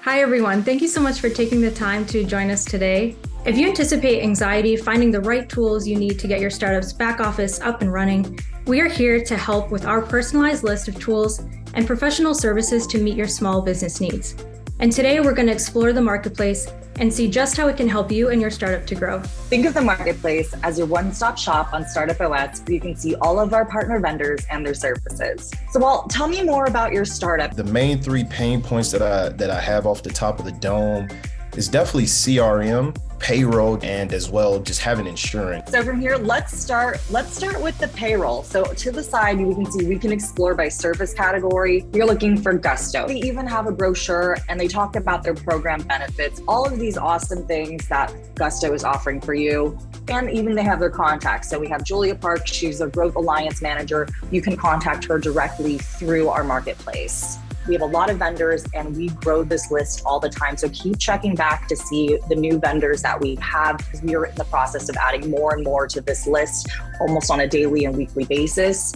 Hi, everyone. Thank you so much for taking the time to join us today. If you anticipate anxiety finding the right tools you need to get your startup's back office up and running, we are here to help with our personalized list of tools and professional services to meet your small business needs. And today we're going to explore the marketplace and see just how it can help you and your startup to grow. Think of the marketplace as your one-stop shop on StartupOS, where you can see all of our partner vendors and their services. So, Walt, tell me more about your startup. The main three pain points that I have off the top of the dome is definitely CRM, payroll, and as well just having insurance. So from here, let's start with the payroll. So to the side, we can see we can explore by service category. You're looking for Gusto. They even have a brochure and they talk about their program benefits, all of these awesome things that Gusto is offering for you. And even they have their contacts. So we have Julia Park, she's a Growth Alliance Manager. You can contact her directly through our marketplace. We have a lot of vendors and we grow this list all the time. So keep checking back to see the new vendors that we have, because we are in the process of adding more and more to this list almost on a daily and weekly basis.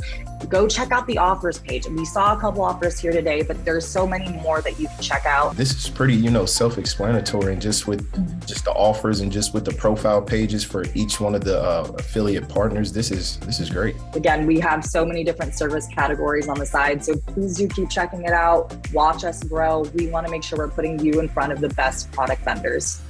Go check out the offers page. We saw a couple offers here today, but there's so many more that you can check out. This is pretty, self-explanatory, and just with just the offers and just with the profile pages for each one of the affiliate partners, this is great. Again, we have so many different service categories on the side, so please do keep checking it out. Watch us grow. We want to make sure we're putting you in front of the best product vendors.